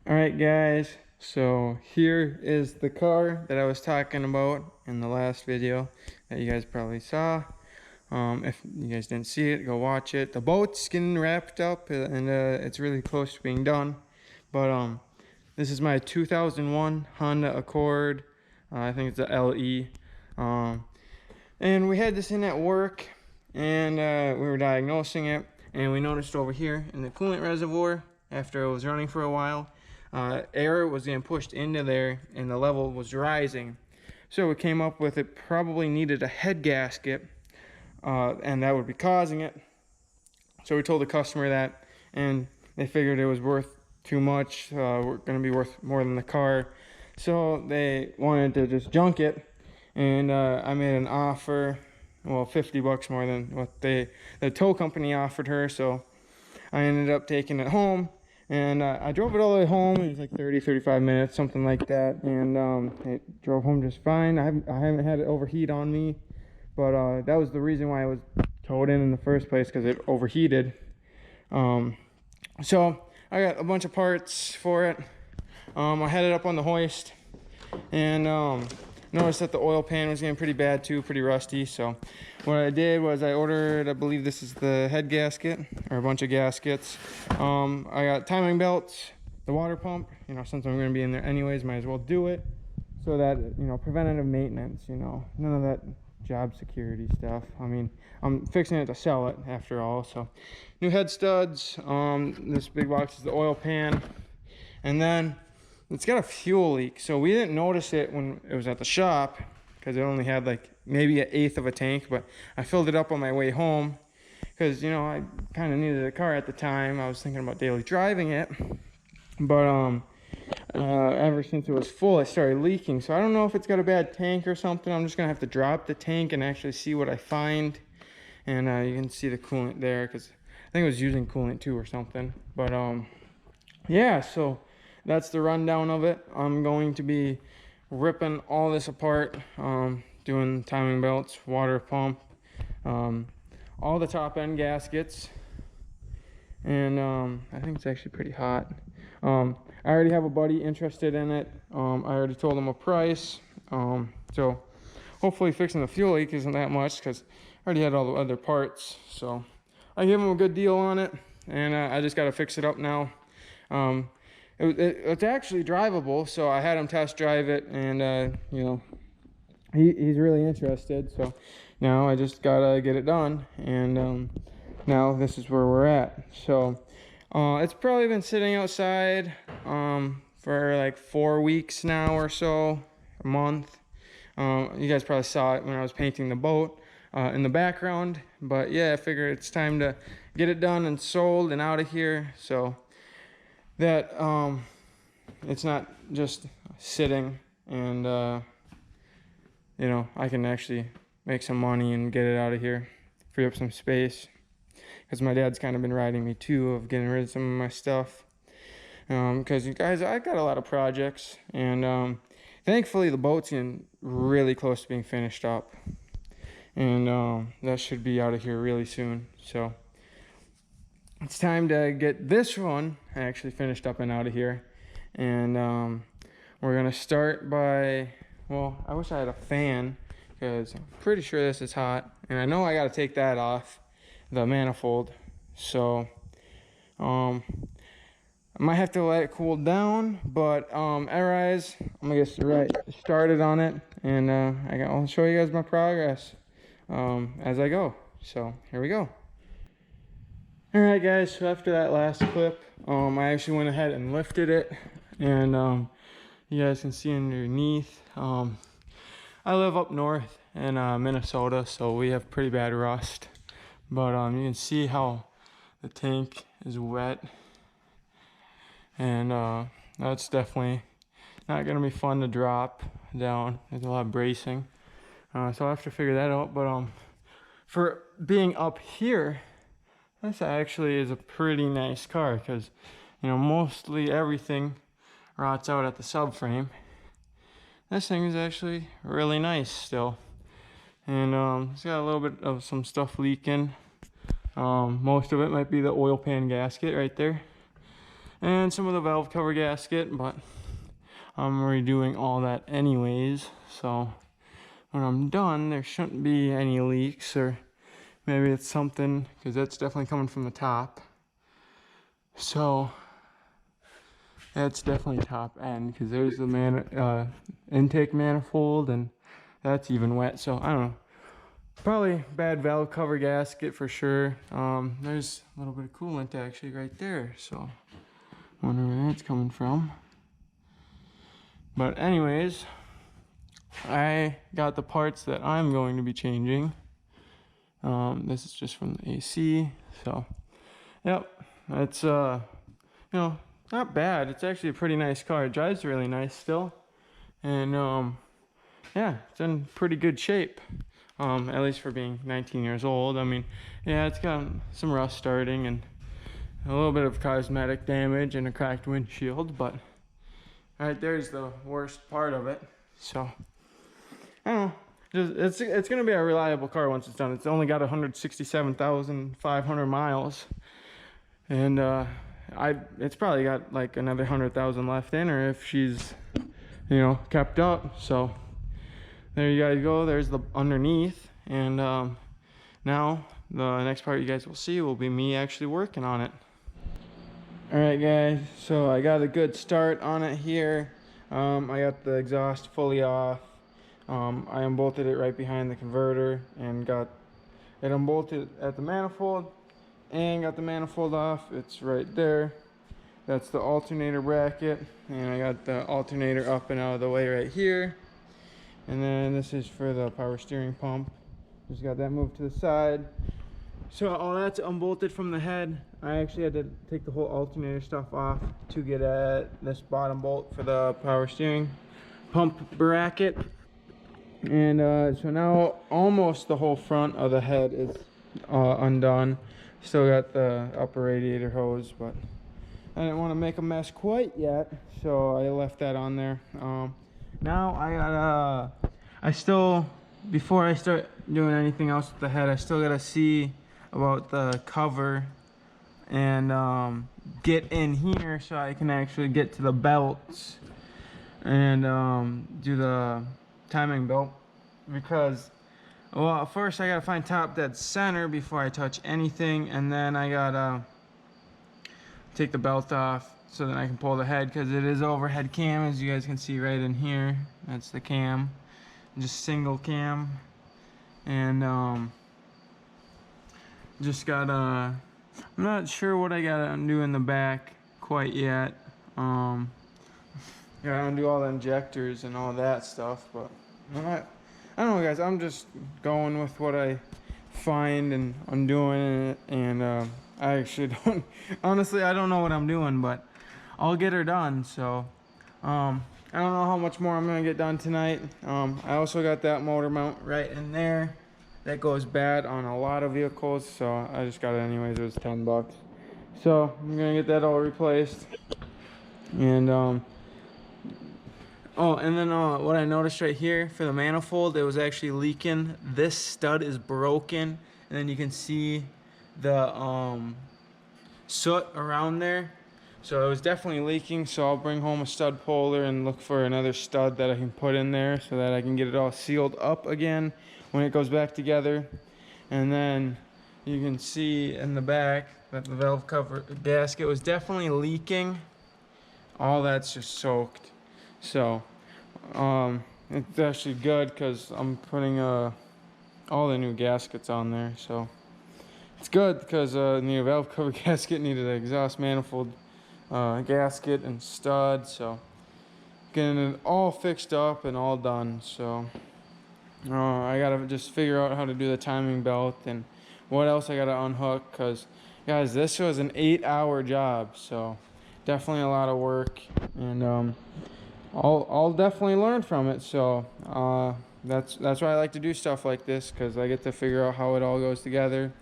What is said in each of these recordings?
All right, guys, so here is the car that I was talking about in the last video that you guys probably saw. If you guys didn't see it, go watch it. The boat's getting wrapped up and it's really close to being done. But this is my 2001 Honda Accord. I think it's a LE. And we had this in at work, and we were diagnosing it, and we noticed over here in the coolant reservoir, after it was running for a while, air was getting pushed into there and the level was rising. So we came up with it probably needed a head gasket, and that would be causing it. So we told the customer that, and they figured it was worth too much. We're going to be worth more than the car. So they wanted to just junk it, and I made an offer, well, 50 bucks more than what the tow company offered her. So I ended up taking it home, and I drove it all the way home. It was like 35 minutes, something like that, and it drove home just fine. I haven't had it overheat on me, but that was the reason why I was towed in the first place, because it overheated. So I got a bunch of parts for it. I had it up on the hoist, and noticed that the oil pan was getting pretty bad too, pretty rusty. So what I did was I ordered, I believe this is the head gasket, or a bunch of gaskets. I got timing belts, the water pump, since I'm going to be in there anyways, might as well do it, so that, preventative maintenance, none of that job security stuff. I mean, I'm fixing it to sell it after all. So new head studs, this big box is the oil pan, and then it's got a fuel leak. So we didn't notice it when it was at the shop, because it only had like maybe 1/8 of a tank, but I filled it up on my way home because, I kind of needed a car at the time. I was thinking about daily driving it, but ever since it was full, it started leaking. So I don't know if it's got a bad tank or something. I'm just gonna have to drop the tank and actually see what I find. And you can see the coolant there, because I think it was using coolant too or something. But yeah, so that's the rundown of it. I'm going to be ripping all this apart, doing timing belts, water pump, all the top end gaskets, and I think it's actually pretty hot. I already have a buddy interested in it. I already told him a price, so hopefully fixing the fuel leak isn't that much, because I already had all the other parts. So I gave him a good deal on it, and I just got to fix it up now. It's actually drivable, so I had him test drive it, and he's really interested. So now I just gotta get it done, and now this is where we're at. So it's probably been sitting outside for like 4 weeks now or so, a month. You guys probably saw it when I was painting the boat in the background. But yeah, I figured it's time to get it done and sold and out of here, so that it's not just sitting, and I can actually make some money and get it out of here, free up some space, because my dad's kind of been riding me too, of getting rid of some of my stuff, because you guys, I got a lot of projects, and thankfully the boat's getting really close to being finished up, and that should be out of here really soon. So it's time to get this one actually finished up and out of here. And we're gonna start by, well, I wish I had a fan, because I'm pretty sure this is hot, and I know I gotta take that off, the manifold. So I might have to let it cool down, but anyways, I'm gonna get right started on it, and I'll show you guys my progress as I go. So here we go. Alright guys, so after that last clip, I actually went ahead and lifted it, and you guys can see underneath, I live up north in Minnesota, so we have pretty bad rust, but you can see how the tank is wet, and that's definitely not going to be fun to drop down. There's a lot of bracing, so I'll have to figure that out. But for being up here, this actually is a pretty nice car, because mostly everything rots out at the subframe. This thing is actually really nice still, and it's got a little bit of some stuff leaking. Most of it might be the oil pan gasket right there, and some of the valve cover gasket, but I'm redoing all that anyways, so when I'm done there shouldn't be any leaks, or maybe it's something, because that's definitely coming from the top. So that's definitely top end, because there's the intake manifold, and that's even wet. So I don't know, probably bad valve cover gasket for sure. There's a little bit of coolant actually right there, so wonder where that's coming from. But anyways, I got the parts that I'm going to be changing. This is just from the AC, so yep, it's you know, not bad. It's actually a pretty nice car. It drives really nice still, and yeah, it's in pretty good shape, at least for being 19 years old. I mean, yeah, it's got some rust starting and a little bit of cosmetic damage and a cracked windshield, but right there's the worst part of it. So I don't know, it's gonna be a reliable car once it's done. It's only got 167,500 miles, and it's probably got like another 100,000 left in her if she's, you know, kept up. So there you guys go. There's the underneath, and now the next part you guys will see will be me actually working on it. All right, guys. So I got a good start on it here. I got the exhaust fully off. I unbolted it right behind the converter and got it unbolted at the manifold and got the manifold off. It's right there. That's the alternator bracket, and I got the alternator up and out of the way right here. And then this is for the power steering pump. Just got that moved to the side. So all that's unbolted from the head. I actually had to take the whole alternator stuff off to get at this bottom bolt for the power steering pump bracket. And so now almost the whole front of the head is undone. Still got the upper radiator hose, but I didn't want to make a mess quite yet, so I left that on there. Now I still, before I start doing anything else with the head, I still gotta see about the cover and get in here so I can actually get to the belts and do the timing belt, because well, first I gotta find top dead center before I touch anything, and then I gotta take the belt off so that I can pull the head, because it is overhead cam, as you guys can see right in here. That's the cam, just single cam, and just gotta, I'm not sure what I gotta undo in the back quite yet. Gotta undo all the injectors and all that stuff, but I don't know, guys. I'm just going with what I find and undoing it, and I actually don't, honestly, I don't know what I'm doing, but I'll get her done. So I don't know how much more I'm gonna get done tonight. I also got that motor mount right in there. That goes bad on a lot of vehicles, so I just got it anyways. It was 10 bucks. So I'm gonna get that all replaced. And oh, and then what I noticed right here for the manifold, it was actually leaking. This stud is broken, and then you can see the soot around there. So it was definitely leaking, so I'll bring home a stud puller and look for another stud that I can put in there so that I can get it all sealed up again when it goes back together. And then you can see in the back that the valve cover gasket was definitely leaking. All that's just soaked. So it's actually good because I'm putting all the new gaskets on there. So it's good because the new valve cover gasket needed an exhaust manifold gasket and stud. So getting it all fixed up and all done. So I gotta just figure out how to do the timing belt and what else I gotta unhook, because guys, this was an 8-hour job, so definitely a lot of work, and I'll definitely learn from it. So that's why I like to do stuff like this, because I get to figure out how it all goes together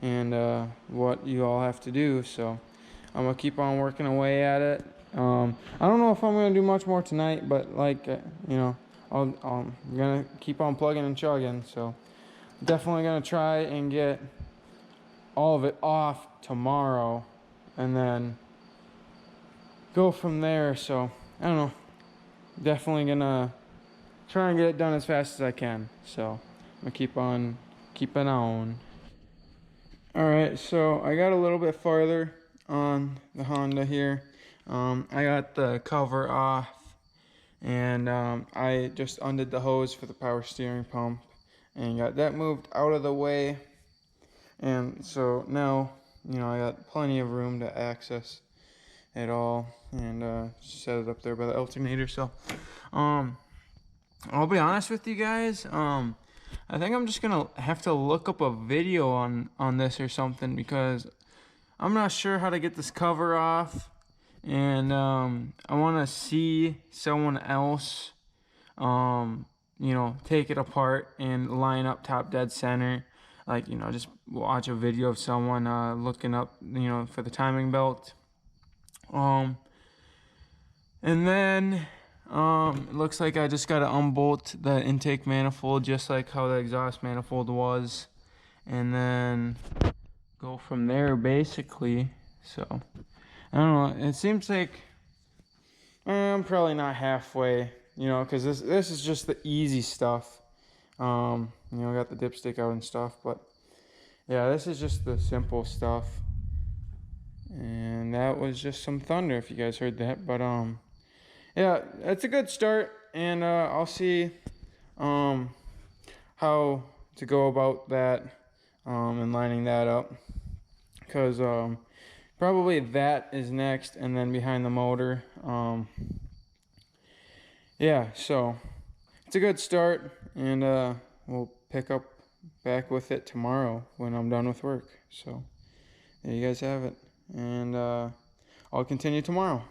and what you all have to do. So I'm gonna keep on working away at it. I don't know if I'm gonna do much more tonight, but like you know, I'm gonna keep on plugging and chugging. So definitely gonna try and get all of it off tomorrow, and then go from there. So I don't know, definitely gonna try and get it done as fast as I can. So I'm gonna keep on keeping on. All right, so I got a little bit farther on the Honda here. I got the cover off, and I just undid the hose for the power steering pump and got that moved out of the way. And so now, you know, I got plenty of room to access it all, and set it up there by the alternator. So I'll be honest with you guys, I think I'm just gonna have to look up a video on this or something, because I'm not sure how to get this cover off, and I want to see someone else you know, take it apart and line up top dead center. Like, you know, just watch a video of someone looking up, you know, for the timing belt. And then it looks like I just got to unbolt the intake manifold, just like how the exhaust manifold was, and then go from there basically. So I don't know, it seems like I'm probably not halfway, you know, because this is just the easy stuff. You know, I got the dipstick out and stuff, but yeah, this is just the simple stuff. And that was just some thunder, if you guys heard that. But yeah, it's a good start, and I'll see how to go about that and lining that up, because probably that is next, and then behind the motor. Yeah, so it's a good start, and we'll pick up back with it tomorrow when I'm done with work. So there you guys have it, and I'll continue tomorrow.